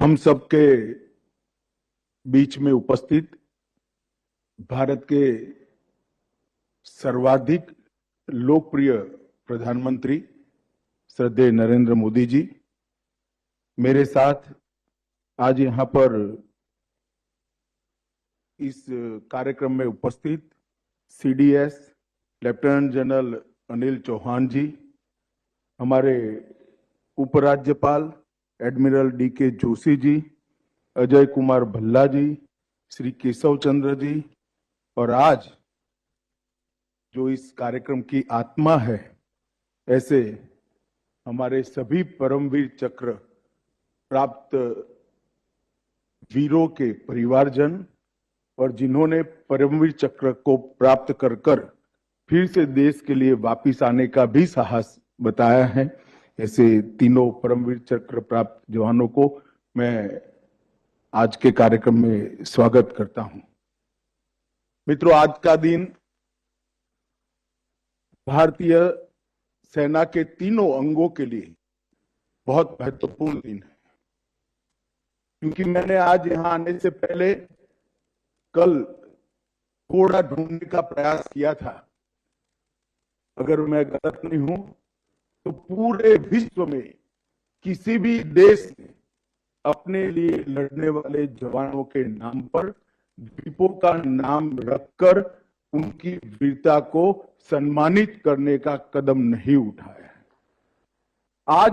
हम सबके बीच में उपस्थित भारत के सर्वाधिक लोकप्रिय प्रधानमंत्री श्रद्धेय नरेंद्र मोदी जी, मेरे साथ आज यहां पर इस कार्यक्रम में उपस्थित CDS lieutenant general Anil Chauhan ji, हमारे उपराज्यपाल एडमिरल डीके जोशी जी, अजय कुमार भल्ला जी, श्री केशव चंद्र जी, और आज जो इस कार्यक्रम की आत्मा है, ऐसे हमारे सभी परमवीर चक्र प्राप्त वीरों के परिवारजन और जिन्होंने परमवीर चक्र को प्राप्त कर फिर से देश के लिए वापिस आने का भी साहस बताया है, ऐसे तीनों परमवीर चक्र प्राप्त जवानों को मैं आज के कार्यक्रम में स्वागत करता हूं। मित्रों, आज का दिन भारतीय सेना के तीनों अंगों के लिए बहुत महत्वपूर्ण दिन है, क्योंकि मैंने आज यहां आने से पहले कल थोड़ा ढूंढने का प्रयास किया था। अगर मैं गलत नहीं हूं तो पूरे विश्व में किसी भी देश ने अपने लिए लड़ने वाले जवानों के नाम पर द्वीपों का नाम रखकर उनकी वीरता को सम्मानित करने का कदम नहीं उठाया है। आज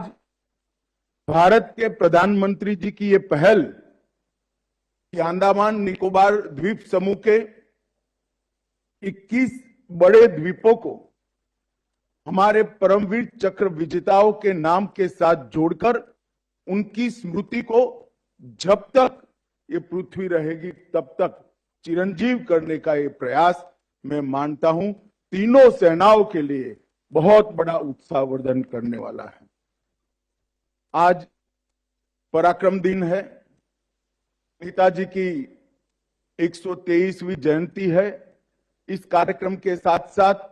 भारत के प्रधानमंत्री जी की ये पहल कि अंडमान निकोबार द्वीप समूह के 21 बड़े द्वीपों को हमारे परमवीर चक्र विजेताओं के नाम के साथ जोड़कर उनकी स्मृति को जब तक ये पृथ्वी रहेगी तब तक चिरंजीव करने का ये प्रयास मैं मानता हूं तीनों सेनाओं के लिए बहुत बड़ा उत्साहवर्धन करने वाला है। आज पराक्रम दिन है, नेताजी की 123वीं जयंती है। इस कार्यक्रम के साथ साथ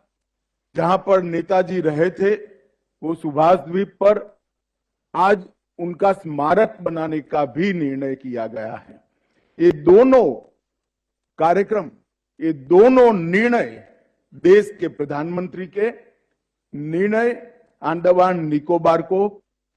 जहां पर नेताजी रहे थे वो सुभाष द्वीप पर आज उनका स्मारक बनाने का भी निर्णय किया गया है। ये दोनों कार्यक्रम, ये दोनों निर्णय देश के प्रधानमंत्री के निर्णय अंडमान निकोबार को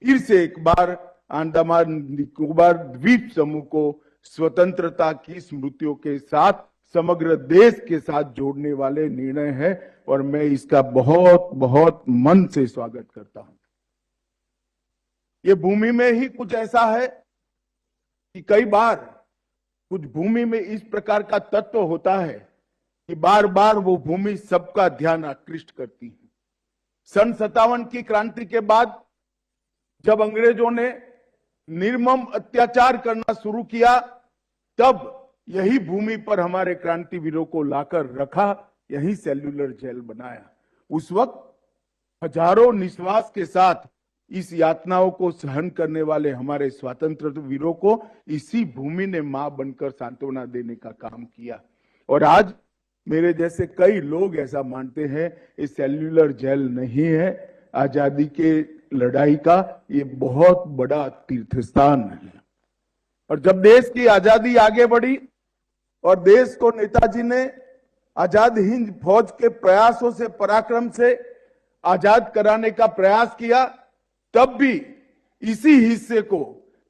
फिर से एक बार अंडमान निकोबार द्वीप समूह को स्वतंत्रता की स्मृतियों के साथ समग्र देश के साथ जोड़ने वाले निर्णय है और मैं इसका बहुत बहुत मन से स्वागत करता हूं। ये भूमि में ही कुछ ऐसा है कि कई बार कुछ भूमि में इस प्रकार का तत्व होता है कि बार बार वो भूमि सबका ध्यान आकृष्ट करती है। सन 57 की क्रांति के बाद जब अंग्रेजों ने निर्मम अत्याचार करना शुरू किया, तब यही भूमि पर हमारे क्रांतिवीरों को लाकर रखा, यही सेल्यूलर जेल बनाया। उस वक्त हजारों निश्वास के साथ इस यातनाओं को सहन करने वाले हमारे स्वतंत्रता वीरों को इसी भूमि ने मां बनकर सांत्वना देने का काम किया। और आज मेरे जैसे कई लोग ऐसा मानते हैं ये सेल्यूलर जेल नहीं है, आजादी के लड़ाई का ये बहुत बड़ा तीर्थ स्थान है। और जब देश की आजादी आगे बढ़ी और देश को नेताजी ने आजाद हिंद फौज के प्रयासों से, पराक्रम से आजाद कराने का प्रयास किया, तब भी इसी हिस्से को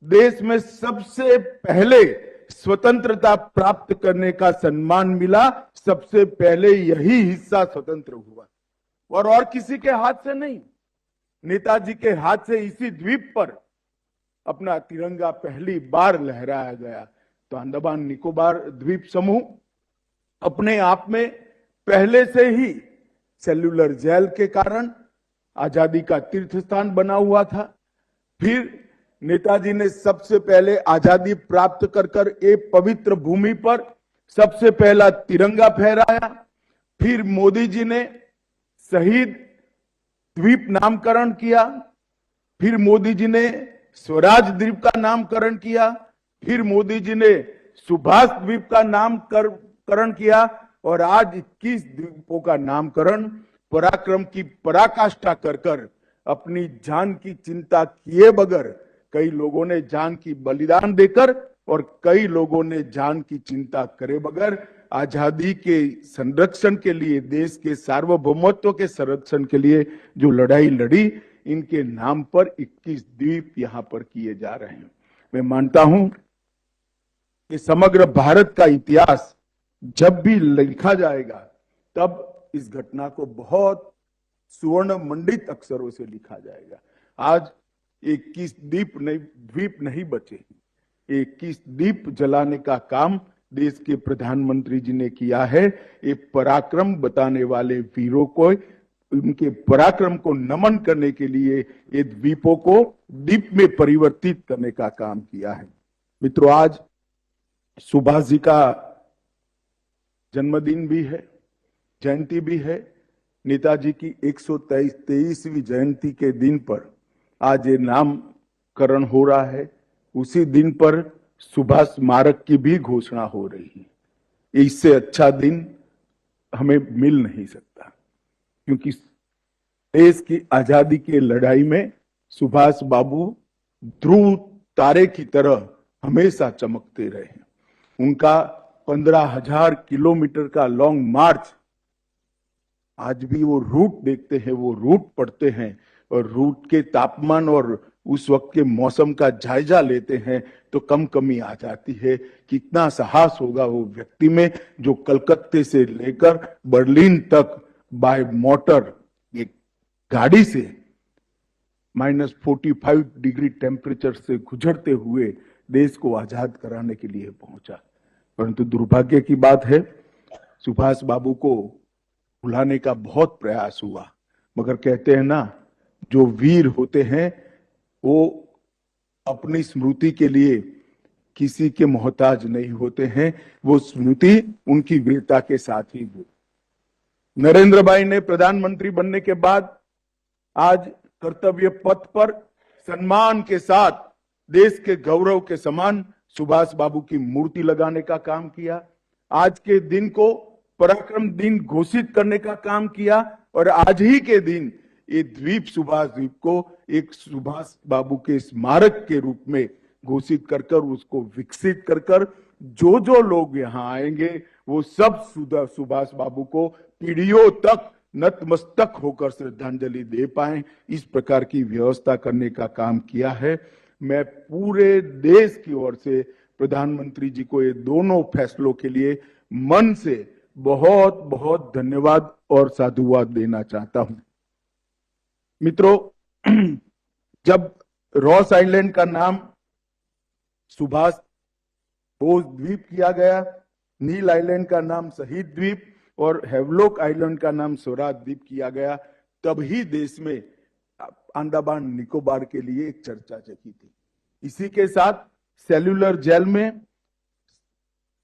देश में सबसे पहले स्वतंत्रता प्राप्त करने का सम्मान मिला। सबसे पहले यही हिस्सा स्वतंत्र हुआ और किसी के हाथ से नहीं, नेताजी के हाथ से इसी द्वीप पर अपना तिरंगा पहली बार लहराया गया। तो अंडमान निकोबार द्वीप समूह अपने आप में पहले से ही सेल्यूलर जेल के कारण आजादी का तीर्थ स्थान बना हुआ था। फिर नेताजी ने सबसे पहले आजादी प्राप्त कर एक पवित्र भूमि पर सबसे पहला तिरंगा फहराया। फिर मोदी जी ने शहीद द्वीप नामकरण किया, फिर मोदी जी ने स्वराज द्वीप का नामकरण किया, फिर मोदी जी ने सुभाष द्वीप का नामकरण किया और आज 21 द्वीपों का नामकरण पराक्रम की पराकाष्ठा कर अपनी जान की चिंता किए बगैर कई लोगों ने जान की बलिदान देकर और कई लोगों ने जान की चिंता करे बगैर आजादी के संरक्षण के लिए, देश के सार्वभौमत्व के संरक्षण के लिए जो लड़ाई लड़ी, इनके नाम पर 21 द्वीप यहां पर किए जा रहे हैं। मैं मानता हूं कि समग्र भारत का इतिहास जब भी लिखा जाएगा तब इस घटना को बहुत सुवर्ण मंडित अक्षरों से लिखा जाएगा। आज 21 द्वीप नहीं बचे, 21 दीप जलाने का काम देश के प्रधानमंत्री जी ने किया है। ये पराक्रम बताने वाले वीरों को, उनके पराक्रम को नमन करने के लिए ये द्वीपों को दीप में परिवर्तित करने का काम किया है। मित्रों, आज सुभाष जी का जन्मदिन भी है, जयंती भी है। नेताजी की 123वीं जयंती के दिन पर आज ये नामकरण हो रहा है। उसी दिन पर सुभाष स्मारक की भी घोषणा हो रही है। इससे अच्छा दिन हमें मिल नहीं सकता, क्योंकि देश की आजादी की लड़ाई में सुभाष बाबू ध्रुव तारे की तरह हमेशा चमकते रहे। उनका 15,000 किलोमीटर का लॉन्ग मार्च, आज भी वो रूट देखते हैं, वो रूट पढ़ते हैं और रूट के तापमान और उस वक्त के मौसम का जायजा लेते हैं तो कमी आ जाती है। कितना साहस होगा वो व्यक्ति में जो कलकत्ते से लेकर बर्लिन तक बाय मोटर एक गाड़ी से -45 डिग्री टेम्परेचर से गुजरते हुए देश को आजाद कराने के लिए पहुंचा। परंतु दुर्भाग्य की बात है, सुभाष बाबू को भुलाने का बहुत प्रयास हुआ, मगर कहते हैं ना, जो वीर होते हैं वो अपनी स्मृति के लिए किसी के मोहताज नहीं होते हैं, वो स्मृति उनकी वीरता के साथ ही हुई। नरेंद्र भाई ने प्रधानमंत्री बनने के बाद आज कर्तव्य पथ पर सम्मान के साथ देश के गौरव के समान सुभाष बाबू की मूर्ति लगाने का काम किया। आज के दिन को पराक्रम दिन घोषित करने का काम किया और आज ही के दिन ये द्वीप, सुभाष द्वीप को एक सुभाष बाबू के स्मारक के रूप में घोषित कर उसको विकसित कर जो जो लोग यहाँ आएंगे वो सब सुभाष बाबू को पीढ़ियों तक नतमस्तक होकर श्रद्धांजलि दे पाए, इस प्रकार की व्यवस्था करने का काम किया है। मैं पूरे देश की ओर से प्रधानमंत्री जी को ये दोनों फैसलों के लिए मन से बहुत बहुत धन्यवाद और साधुवाद देना चाहता हूं। मित्रों, जब रॉस आइलैंड का नाम सुभाष बोस द्वीप किया गया, नील आइलैंड का नाम शहीद द्वीप और हेवलॉक आइलैंड का नाम स्वराज द्वीप किया गया, तब ही देश में अंडमान निकोबार के लिए एक चर्चा जगी थी। इसी के साथ सेल्यूलर जेल में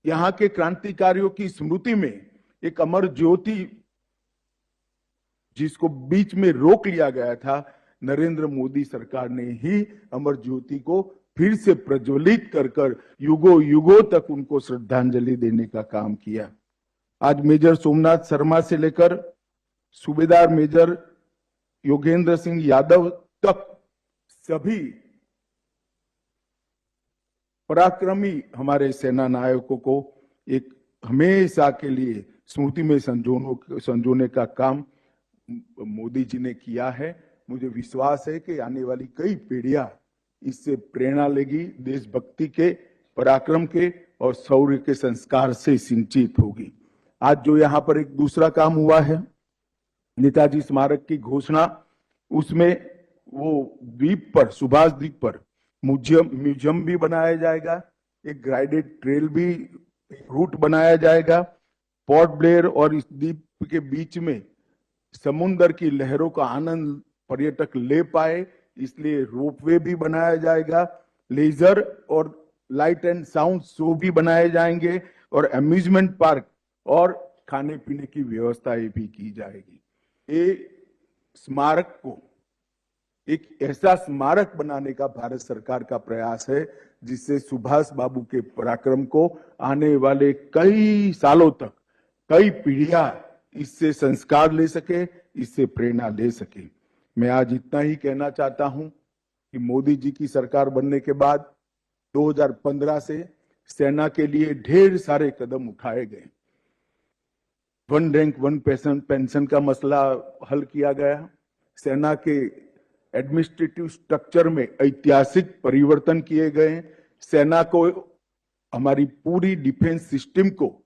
यहां के क्रांतिकारियों की स्मृति में एक अमर ज्योति, जिसको बीच में रोक लिया गया था, नरेंद्र मोदी सरकार ने ही अमर ज्योति को फिर से प्रज्वलित कर युगों युगों तक उनको श्रद्धांजलि देने का काम किया। आज मेजर सोमनाथ शर्मा से लेकर सूबेदार मेजर योगेंद्र सिंह यादव तक सभी पराक्रमी हमारे सेना नायकों को एक हमेशा के लिए स्मृति में संजोने का काम मोदी जी ने किया है। मुझे विश्वास है कि आने वाली कई पीढ़ियां इससे प्रेरणा लेगी, देशभक्ति के, पराक्रम के और शौर्य के संस्कार से सिंचित होगी। आज जो यहाँ पर एक दूसरा काम हुआ है, नेताजी स्मारक की घोषणा, उसमें वो द्वीप पर, सुभाष द्वीप पर म्यूजियम भी बनाया जाएगा, एक गाइडेड ट्रेल भी, रूट बनाया जाएगा। पोर्ट ब्लेयर और इस द्वीप के बीच में समुद्र की लहरों का आनंद पर्यटक ले पाए, इसलिए रोपवे भी बनाया जाएगा। लेजर और लाइट एंड साउंड शो भी बनाए जाएंगे और अम्यूजमेंट पार्क और खाने पीने की व्यवस्थाएं भी की जाएगी। ये स्मारक को एक ऐसा स्मारक बनाने का भारत सरकार का प्रयास है जिससे सुभाष बाबू के पराक्रम को आने वाले कई सालों तक कई पीढ़ियां इससे संस्कार ले सके, इससे प्रेरणा ले सके। मैं आज इतना ही कहना चाहता हूं कि मोदी जी की सरकार बनने के बाद 2015 से सेना के लिए ढेर सारे कदम उठाए गए। वन रैंक वन पेंशन का मसला हल किया गया। सेना के एडमिनिस्ट्रेटिव स्ट्रक्चर में ऐतिहासिक परिवर्तन किए गए। सेना को, हमारी पूरी डिफेंस सिस्टम को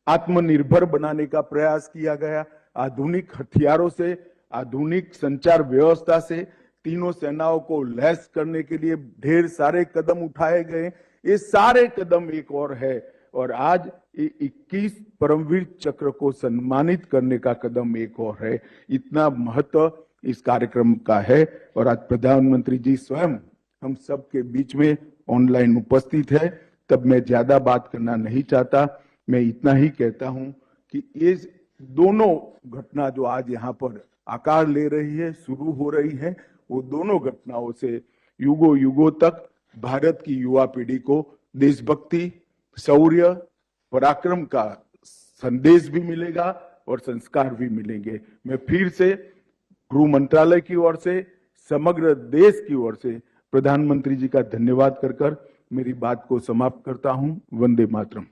आत्मनिर्भर बनाने का प्रयास किया गया। आधुनिक हथियारों से, आधुनिक संचार व्यवस्था से तीनों सेनाओं को लैस करने के लिए ढेर सारे कदम उठाए गए। ये सारे कदम एक और है, और आज 21 परमवीर चक्र को सम्मानित करने का कदम एक और है। इतना महत्व इस कार्यक्रम का है, और आज प्रधानमंत्री जी स्वयं हम सबके बीच में ऑनलाइन उपस्थित है। तब मैं ज्यादा बात करना नहीं चाहता, मैं इतना ही कहता हूं कि ये दोनों घटना जो आज यहाँ पर आकार ले रही है, शुरू हो रही है, वो दोनों घटनाओं से युगों युगों तक भारत की युवा पीढ़ी को देशभक्ति, शौर्य, पराक्रम का संदेश भी मिलेगा और संस्कार भी मिलेंगे। मैं फिर से गृह मंत्रालय की ओर से, समग्र देश की ओर से प्रधानमंत्री जी का धन्यवाद कर मेरी बात को समाप्त करता हूं। वंदे मातरम।